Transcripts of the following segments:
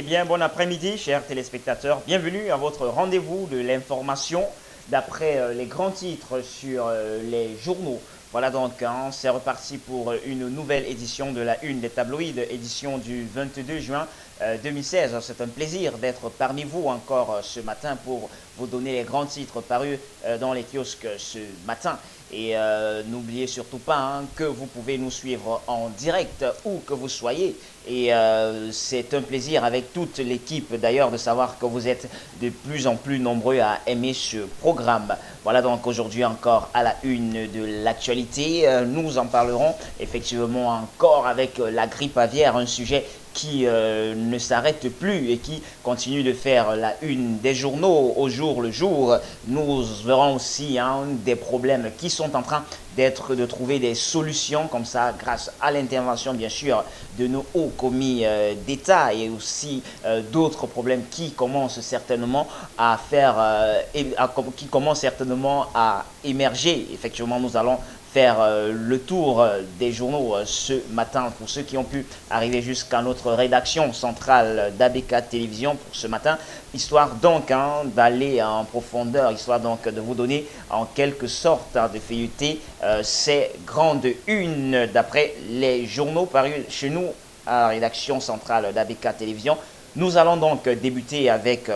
Eh bien, bon après-midi, chers téléspectateurs. Bienvenue à votre rendez-vous de l'information d'après les grands titres sur les journaux. Voilà donc, c'est reparti pour une nouvelle édition de la Une des tabloïds, édition du 22 juin 2016. C'est un plaisir d'être parmi vous encore ce matin pour vous donner les grands titres parus dans les kiosques ce matin. Et n'oubliez surtout pas que vous pouvez nous suivre en direct où que vous soyez. Et c'est un plaisir avec toute l'équipe d'ailleurs de savoir que vous êtes de plus en plus nombreux à aimer ce programme. Voilà donc aujourd'hui encore à la une de l'actualité. Nous en parlerons effectivement encore avec la grippe aviaire, un sujet qui ne s'arrête plus et qui continue de faire la une des journaux au jour le jour. Nous verrons aussi des problèmes qui sont en train de trouver des solutions comme ça grâce à l'intervention bien sûr de nos hauts commis d'État et aussi d'autres problèmes qui commencent certainement à émerger. Effectivement, nous allons faire le tour des journaux ce matin pour ceux qui ont pu arriver jusqu'à notre rédaction centrale d'ABK Télévision pour ce matin, histoire donc d'aller en profondeur, histoire donc de vous donner en quelque sorte de feuilleter ces grandes unes d'après les journaux parus chez nous à la rédaction centrale d'ABK Télévision. Nous allons donc débuter avec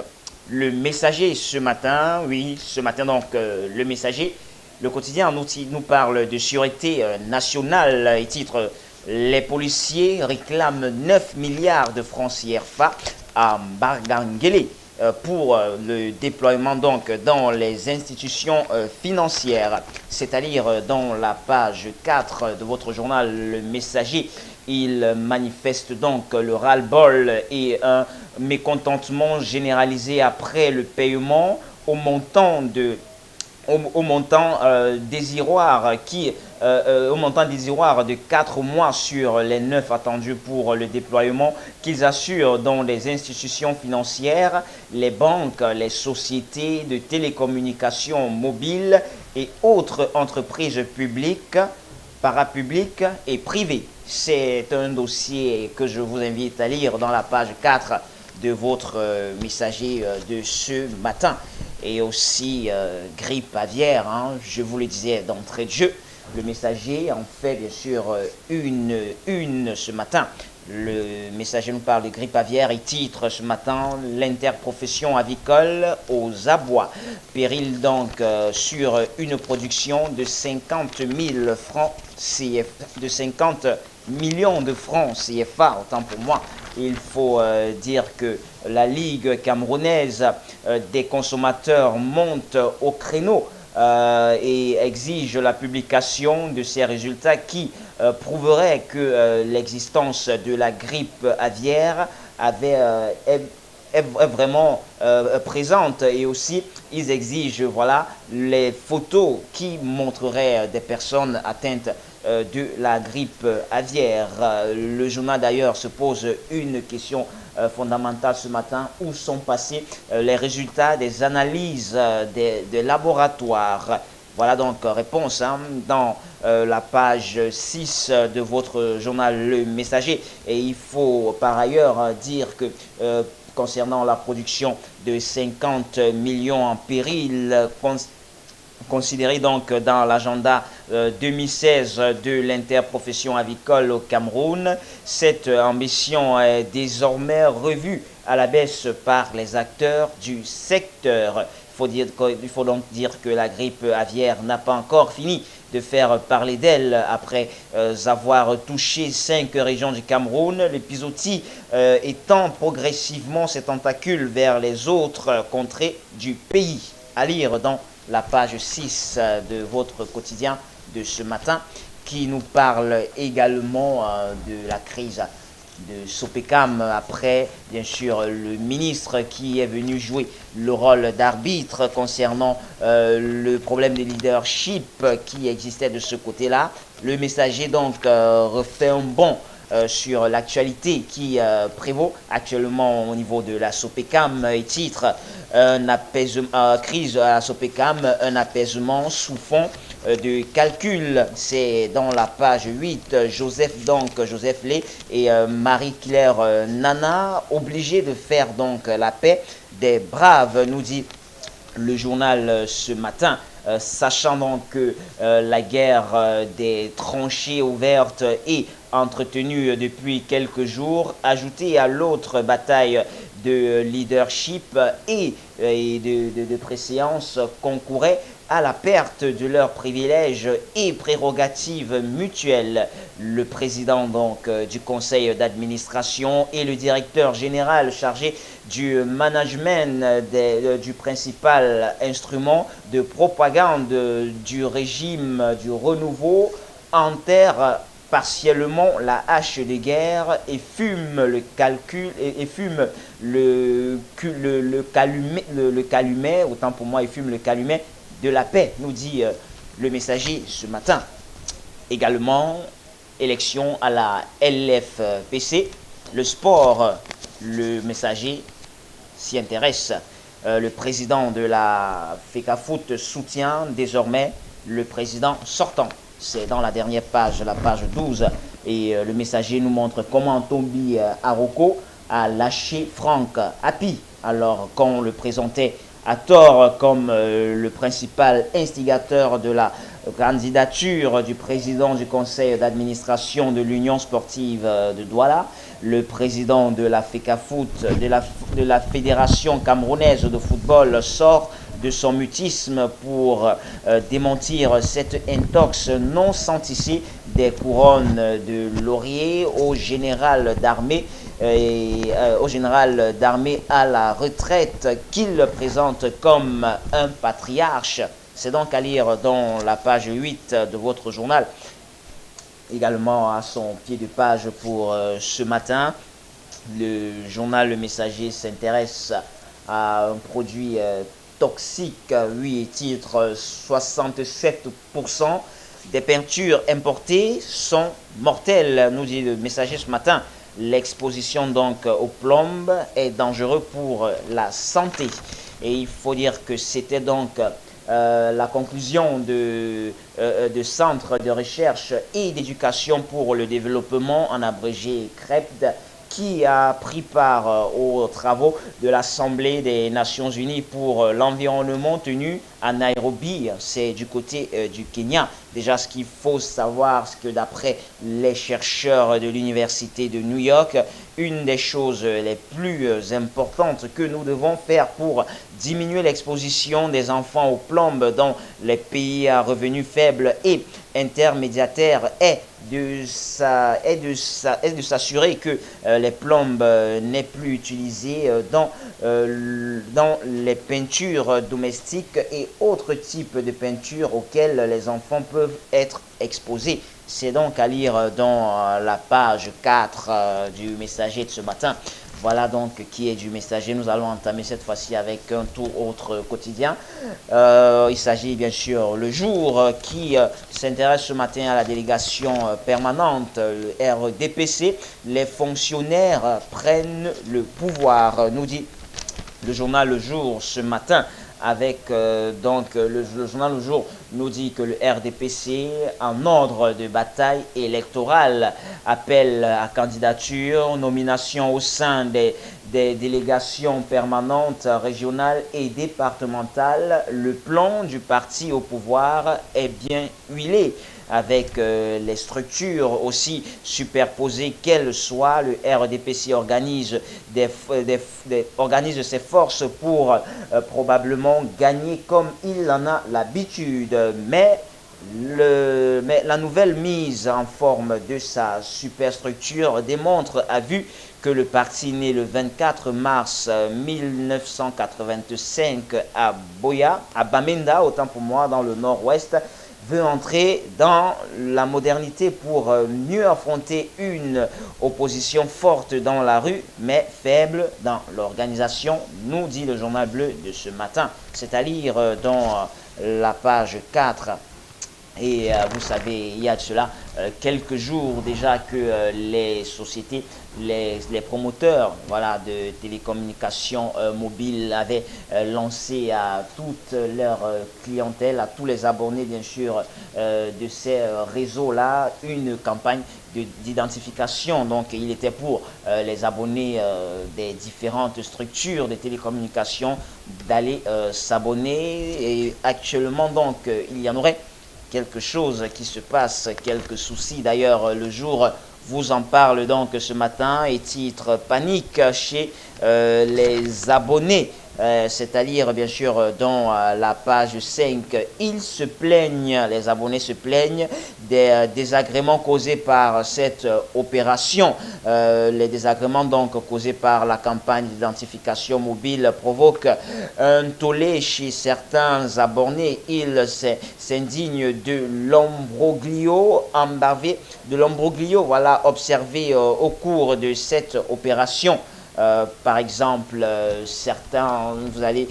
le Messager ce matin. Oui, ce matin donc le Messager. Le quotidien nous parle de sûreté nationale et titre « Les policiers réclament 9 milliards de francs CFA à Barganguélé pour le déploiement donc dans les institutions financières ». C'est à dire dans la page 4 de votre journal Le Messager. Il manifeste donc le ras-le-bol et un mécontentement généralisé après le paiement au montant désiroire de 4 mois sur les 9 attendus pour le déploiement qu'ils assurent dans les institutions financières, les banques, les sociétés de télécommunications mobiles et autres entreprises publiques, parapubliques et privées. C'est un dossier que je vous invite à lire dans la page 4 de votre Messager de ce matin. Et aussi grippe aviaire, je vous le disais d'entrée de jeu. Le Messager en fait bien sûr une ce matin. Le Messager nous parle de grippe aviaire et titre ce matin « L'interprofession avicole aux abois ». Péril donc sur une production de 50 000 francs CFA, de 50 millions de francs CFA, autant pour moi. Il faut dire que la Ligue camerounaise des consommateurs monte au créneau et exige la publication de ces résultats qui prouveraient que l'existence de la grippe aviaire est vraiment présente, et aussi ils exigent les photos qui montreraient des personnes atteintes de la grippe aviaire. Le journal d'ailleurs se pose une question fondamentale ce matin: où sont passés les résultats des analyses des laboratoires? Voilà donc réponse dans la page 6 de votre journal Le Messager. Et il faut par ailleurs dire que concernant la production de 50 millions en péril, considéré donc dans l'agenda 2016 de l'interprofession avicole au Cameroun, cette ambition est désormais revue à la baisse par les acteurs du secteur. Il faut donc dire que la grippe aviaire n'a pas encore fini de faire parler d'elle après avoir touché 5 régions du Cameroun, l'épizootie étend progressivement ses tentacules vers les autres contrées du pays. À lire dans la page 6 de votre quotidien de ce matin, qui nous parle également de la crise de Sopecam, après bien sûr le ministre qui est venu jouer le rôle d'arbitre concernant le problème de leadership qui existait de ce côté-là. Le Messager donc refait un bond sur l'actualité qui prévaut actuellement au niveau de la Sopecam et titre crise à la Sopecam, un apaisement sous fond de calcul. C'est dans la page 8, Joseph Lé et Marie-Claire Nana, obligés de faire donc la paix des braves, nous dit le journal ce matin. Sachant donc que la guerre des tranchées ouvertes est entretenue depuis quelques jours, ajoutée à l'autre bataille de leadership et de préséance, concourait à la perte de leurs privilèges et prérogatives mutuelles. Le président donc du conseil d'administration et le directeur général chargé du management du principal instrument de propagande du régime du renouveau enterrent partiellement la hache de guerre et fume le calcul et fume le calumet, autant pour moi, il fume le calumet de la paix, nous dit le Messager ce matin. Également, élection à la LFPC, le sport, le Messager s'y intéresse. Le président de la FECAFOOT soutient désormais le président sortant. C'est dans la dernière page, la page 12. Et le Messager nous montre comment Tombi Aroko a lâché Franck Hapi, alors qu'on le présentait à tort comme le principal instigateur de la candidature du président du conseil d'administration de l'Union sportive de Douala. Le président de la FECAFOOT, de la Fédération camerounaise de football, sort de son mutisme pour démentir cette intox non sentissée des couronnes de laurier au général d'armée à la retraite qu'il présente comme un patriarche. C'est donc à lire dans la page 8 de votre journal. Également à son pied de page pour ce matin, le journal Le Messager s'intéresse à un produit toxique, oui, titre 67% des peintures importées sont mortelles, nous dit le Messager ce matin. L'exposition donc aux plombes est dangereuse pour la santé. Et il faut dire que c'était donc la conclusion de Centre de recherche et d'éducation pour le développement, en abrégé CREPD, qui a pris part aux travaux de l'Assemblée des Nations Unies pour l'environnement tenu à Nairobi, c'est du côté du Kenya. Déjà, ce qu'il faut savoir, c'est que d'après les chercheurs de l'Université de New York, une des choses les plus importantes que nous devons faire pour diminuer l'exposition des enfants aux plombes dans les pays à revenus faibles et intermédiaires est de s'assurer que les plombes n'est plus utilisées dans les peintures domestiques et autres types de peintures auxquelles les enfants peuvent être exposés. C'est donc à lire dans la page 4 du Messager de ce matin. Voilà donc qui est du Messager. Nous allons entamer cette fois-ci avec un tour autre quotidien. Il s'agit bien sûr Le Jour qui s'intéresse ce matin à la délégation permanente, le RDPC. Les fonctionnaires prennent le pouvoir, nous dit le journal Le Jour ce matin. Avec donc le journal Le Jour nous dit que le RDPC, en ordre de bataille électorale, appelle à candidature, nomination au sein des délégations permanentes régionales et départementales. Le plan du parti au pouvoir est bien huilé, avec les structures aussi superposées qu'elles soient. Le RDPC organise ses forces pour probablement gagner comme il en a l'habitude. Mais la nouvelle mise en forme de sa superstructure démontre à vue que le parti né le 24 mars 1985 à Boya, à Bamenda, autant pour moi, dans le nord-ouest, veut entrer dans la modernité pour mieux affronter une opposition forte dans la rue, mais faible dans l'organisation, nous dit le journal bleu de ce matin. C'est à lire dans la page 4. Et vous savez, il y a de cela quelques jours déjà que les sociétés, les promoteurs voilà, de télécommunications mobiles avaient lancé à toute leur clientèle, à tous les abonnés bien sûr de ces réseaux-là, une campagne d'identification. Donc il était pour les abonnés des différentes structures de télécommunications d'aller s'abonner. Et actuellement donc il y en aurait quelque chose qui se passe, quelques soucis. D'ailleurs, le jour vous en parle donc ce matin et titre panique chez les abonnés. C'est-à-dire bien sûr dans la page 5, ils se plaignent, les abonnés se plaignent des désagréments causés par cette opération. Les désagréments donc causés par la campagne d'identification mobile provoquent un tollé chez certains abonnés. Ils s'indignent de l'imbroglio voilà, observé au cours de cette opération. Par exemple, certains, vous allez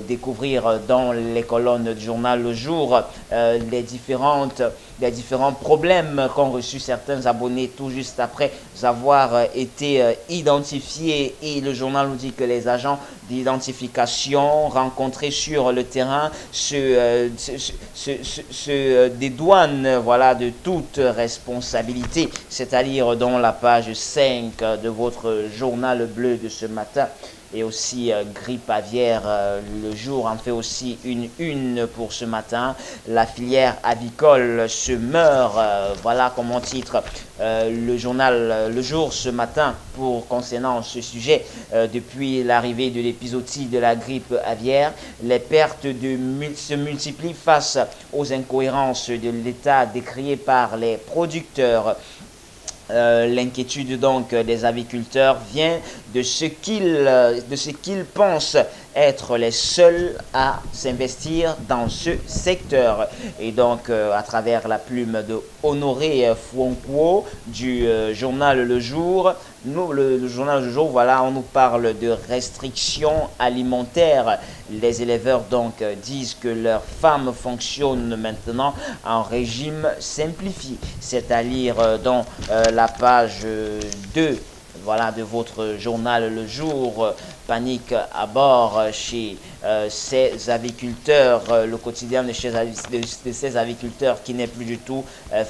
découvrir dans les colonnes du journal Le Jour les différents problèmes qu'ont reçus certains abonnés tout juste après avoir été identifiés. Et le journal nous dit que les agents d'identification rencontrés sur le terrain se dédouanent voilà, de toute responsabilité, c'est-à-dire dans la page 5 de votre journal bleu de ce matin. Et aussi grippe aviaire, le jour en fait aussi une pour ce matin. La filière avicole se meurt, voilà comment titre le journal Le Jour ce matin concernant ce sujet. Depuis l'arrivée de l'épizootie de la grippe aviaire, les pertes se multiplient face aux incohérences de l'État décriées par les producteurs. L'inquiétude donc des aviculteurs vient de ce qu'ils pensent être les seuls à s'investir dans ce secteur. Et donc à travers la plume de Honoré Fouonquo du journal Le Jour, le journal Le Jour, voilà, on nous parle de restrictions alimentaires. Les éleveurs donc disent que leurs femmes fonctionnent maintenant en régime simplifié, c'est-à-dire dans la page 2 voilà, de votre journal Le Jour. Panique à bord chez ces aviculteurs, le quotidien de ces aviculteurs qui n'est plus du tout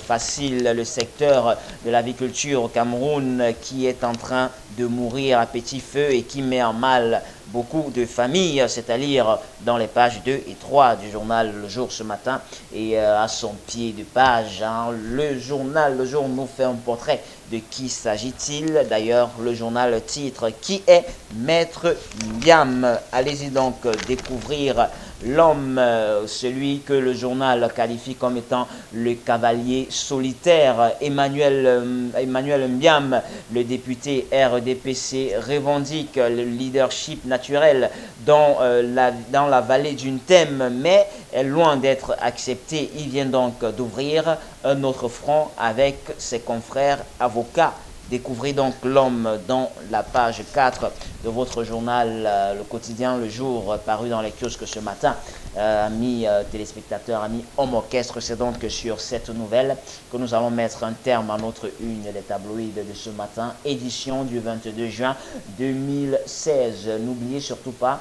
facile. Le secteur de l'aviculture au Cameroun qui est en train de mourir à petit feu et qui met en mal beaucoup de familles, c'est-à-dire dans les pages 2 et 3 du journal Le Jour ce matin. Et à son pied de page, hein, le journal Le Jour nous fait un portrait. De qui s'agit-il? D'ailleurs, le journal titre « Qui est Maître Ndiam ?» Allez-y donc découvrir l'homme, celui que le journal qualifie comme étant le cavalier solitaire. Emmanuel Ndiam, le député RDPC, revendique le leadership naturel dans la vallée d'une thème, mais est loin d'être accepté. Il vient donc d'ouvrir un autre front avec ses confrères avocats. Découvrez donc l'homme dans la page 4 de votre journal, le quotidien Le Jour, paru dans les kiosques ce matin. Amis téléspectateurs, amis homme orchestre, c'est donc sur cette nouvelle que nous allons mettre un terme à notre une des tabloïds de ce matin, édition du 22 juin 2016. N'oubliez surtout pas,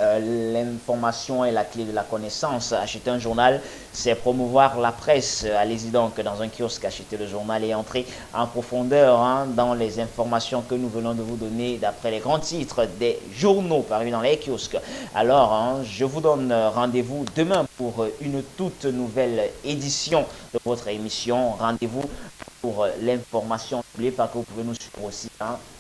l'information est la clé de la connaissance. Acheter un journal, c'est promouvoir la presse. Allez-y donc dans un kiosque, achetez le journal et entrez en profondeur dans les informations que nous venons de vous donner d'après les grands titres des journaux parus dans les kiosques. Alors, je vous donne rendez-vous demain pour une toute nouvelle édition de votre émission. Rendez-vous pour l'information. N'oubliez pas que vous pouvez nous suivre aussi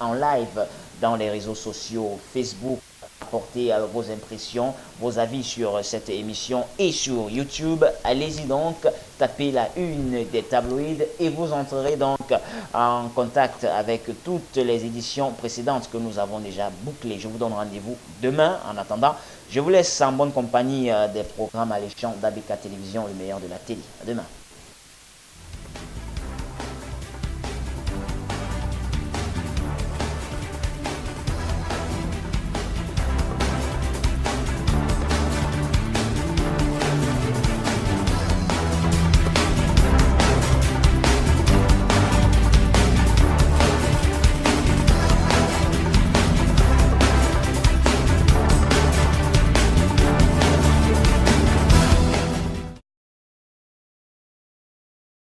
en live dans les réseaux sociaux, Facebook. Apporter vos impressions, vos avis sur cette émission et sur YouTube. Allez-y donc, tapez la une des tabloïds et vous entrerez donc en contact avec toutes les éditions précédentes que nous avons déjà bouclées. Je vous donne rendez-vous demain. En attendant, je vous laisse en bonne compagnie des programmes alléchants d'ABK Télévision, le meilleur de la télé. À demain.